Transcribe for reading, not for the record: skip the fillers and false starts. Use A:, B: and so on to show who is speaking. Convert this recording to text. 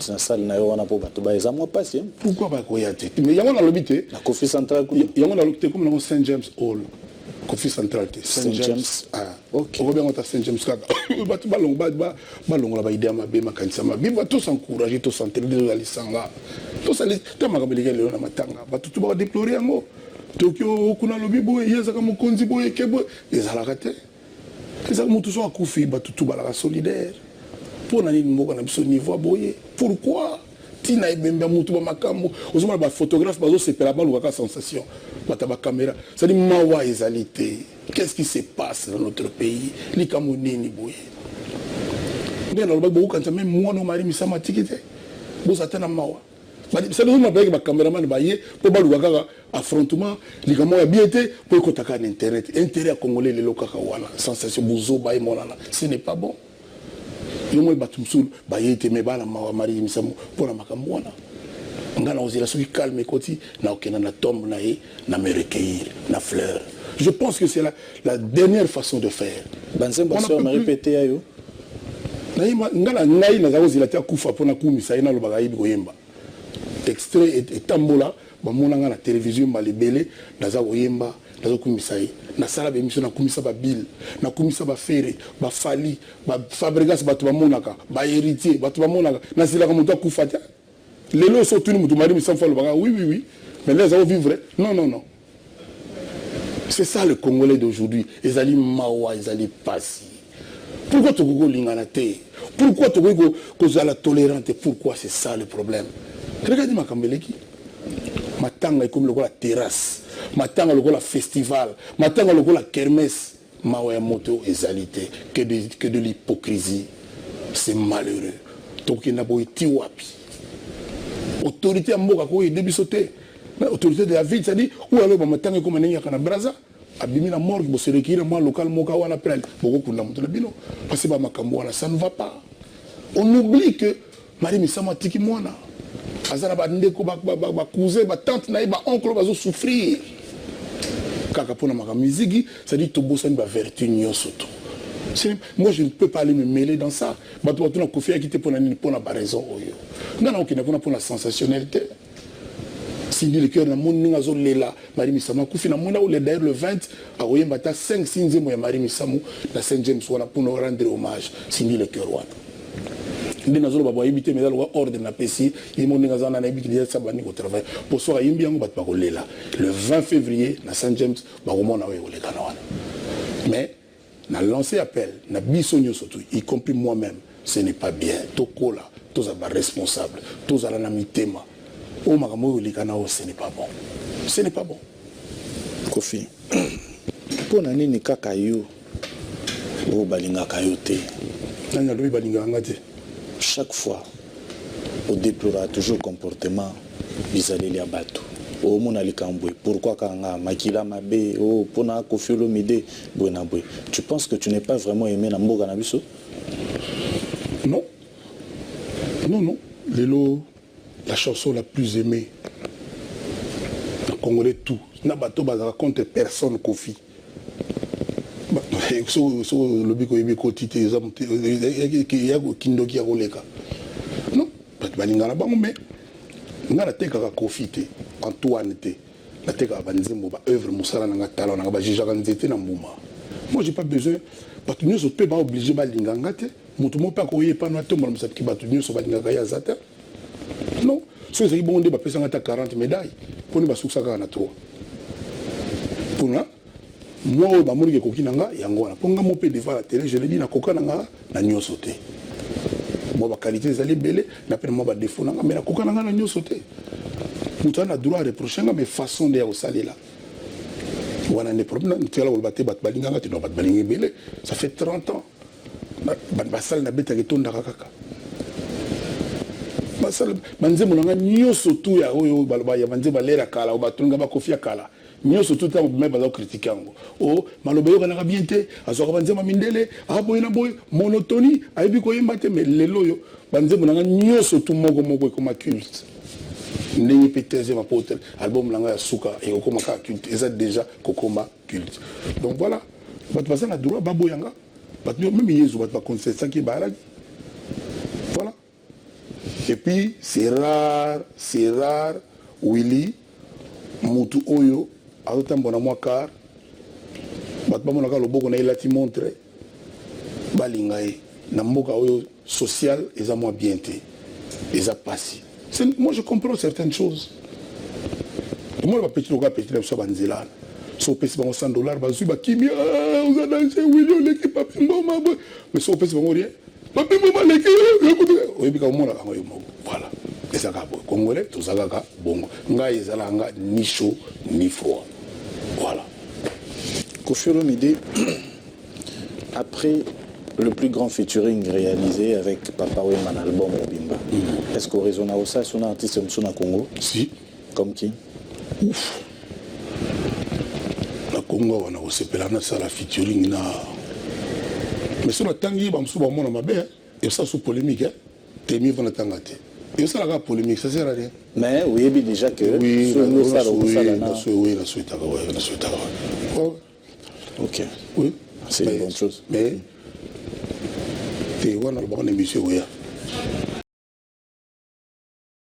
A: James na salle na yo wana po bato ba eza moi passe.
B: Pourquoi ba koya te? Mais yango na lobité.
A: La Kofi Central.
B: Yango na lobité comme dans Saint James Hall. Kofi Central te.
A: Saint James.
B: Ah, OK. On va bien on Saint James kaka. Bato ba longola ba idée ma be makanisa ma. Biva tous encourager tous s'entraider dans les sanga. Tous aller to makabelike le na matanga. Bato tu ba déplorer yango. Tokyo kuna lobi boye yezaka mokonzi boye kebo ezalaka te. Ezaka mutu so akufi bato tu balaka solidaire. Pour nani moko na biso niveau boye. Pourquoi? Tina ebemba mutu ba makambo. Ozoma ba photographe bazo sepela ba lukaka sensation. Bata ba caméra. Ça dit mawa ezalité. Qu'est-ce qui se passe dans notre pays? Likamo nini boye. Ndena loba bo kanta même moi no mari misama tikite. Bo satana mawa. C'est le moment que les caméramans pour faire affrontement, les caméras bien été pour que internet, intérêt à Congolais les locaux sensation bouzo baï monana, ce n'est pas bon. Le moment batum sul baï été mais bala mari misamu pour la makamwana. On a osé la souki calme et côté na aucun na tombe na e na me recueillir na fleur. Je pense que c'est la dernière façon de faire.
A: Banzem baso me répéter ayo.
B: Ngala ngai na zawo zilata kufa pona kumisa ina lo bagayi koyemba. Extrait et tambola bamonanga na télévision malibele naza oyemba nazo kumisai na sala be émission na kumisa ba bill na kumisa ba fere ba fali ba fabrigas batu bamonaka ba héritier batu bamonaka na sila ka mutu akufata lelo so tuni mutu mari misa falo baka oui mais les gens vivre non c'est ça le Congolais d'aujourd'hui ezali mawa ezali pasi pourquoi tokoko lingana te pourquoi tokoko kozala tolérante pourquoi c'est ça le problème. Regardez ma Kambeleki. Matanga est comme le la terrasse. Matanga le la festival. Matanga le la kermesse. Maouya moto ezalité. Que de l'hypocrisie. C'est malheureux. Donc il n'a pas été wapi. Autorité à Moka ko début sauté. Autorité de la ville, ça dit où alors matanga comme un kana braza. Abimi la morgue bo se requérir moi local Moka wana plein. Beaucoup kunda moto le bino. Parce que ba makambo wana ça ne va pas. On oublie que Marie Misama tiki mwana. Azana ba ndeko ba cousin ba tante na ba oncle bazo souffrir kaka pona maka musique ça dit to bossa ba vertu nyoso to. Moi je ne peux pas aller me mêler dans ça ba to na kofia qui te pona ni pona ba raison oyo ngana okina pona la sensationnalité sindi le cœur na mon ninga zo lela Marie Misama kufi na mona ou le d'ailleurs le 20 a oyemba ta 5 mo ya Marie Misamu na Saint James wana pour nous rendre hommage sindi le cœur wana. Nous avons évité mais ordre na PC ils m'ont dit que na évité ça bani au travail pour soir yimbi yango bat bakolela le 20 février na Saint James bakomona we ole kana wana mais na lancé appel na bisonyo surtout y compris moi-même ce n'est pas bien tokola tous aba responsable tous ala na mitema o makambo ole kana ce n'est pas bon
A: Kofi pona nini kaka yo o balinga kayote
B: nanya lobi balinga ngate.
A: Chaque fois, on déplore toujours comportement bizarre à bateau. Au mon alikambwe, pourquoi quand makila mabe, oh pona kofiolo mide, buenabwe. Tu penses que tu n'es pas vraiment aimé na mboga na biso?
B: Non. Lelo, la chanson la plus aimée. En Congolais tout. Na bateau bazara contre personne Kofi. So le biko yebiko tite zamte yago kindoki yakoleka non balinga na bango mais ngana teka ka Kofi te Antoine te na teka banzembo ba œuvre musala na tala na ba jijaka nzete na mbuma. Moi j'ai pas besoin batu nyoso pe ba obligé balinga ngate mutu mo pa ko yepa na tomba musati ki batu nyoso balinga ka ya zata non so c'est bon de ba pesa ngata 40 médailles pour ne ba suksaka na to pour na moi ba mori ke kokinanga yango wana ponga mo pe devant la télé je le dis na kokananga na nyoso te moi ba qualité zali belé na pe moi ba défaut nanga mais na kokananga na nyoso te mutu na droit reprocher nga mais façon de osalela wana ne problème tu ala ko baté bat balinganga te no bat balingi belé ça fait 30 ans ba sala na beta ke tonda kaka ba sala banzemo nanga nyoso tu ya oyo ba ya banzemo lera kala o batunga ba kofia kala nyoso tout temps même ba critiquer ngo oh maloba yo kana bien te azoka banzema mindele aboy na boy monotonie ayebi ko yemba te mais lelo yo banzemo nanga nyoso tout moko comme culte ndenge péteze ma pote album langa ya suka et okoma ka culte eza déjà kokoma culte donc voilà batu basa na droit baboyanga batu même yezu batu ba concert ça qui baraki voilà Et puis, c'est rare, Willy, Moutou Oyo, à l'automne, bon, à moi, car, battement, le beau, on a eu montré, balingaye, namboka oyo social, ils ont moins bien été, ils ont passé. Moi, je comprends certaines choses. Moi, je petit local, petit local, banzela. Si on paye $100, on va kimia, on a dansé, oui, on l'équipe, papi, mais si on paye rien, papi, maman, l'équipe, oui, puis comme on a voilà. Et ça, Congolais, tout ça, bon, nga ezalanga ni chaud ni froid. Voilà.
A: Koffi Olomide, après le plus grand featuring réalisé avec Papa Wemba un album Mobimba, est-ce qu'au raison de ça, son artiste est au Congo?
B: Si.
A: Comme qui?
B: Ouf. La Congo, on a aussi la featuring. Mais si on a tanguy, on a un peu et ça, c'est polémique. T'es mis dans la tangate. Et ça, la polémique, ça sert à rien.
A: Mais oui, déjà que.
B: Oui,
A: oui,
B: la suite.
A: Ok.
B: Oui.
A: C'est une bonne chose.
B: Mais, tu es une émission, oui.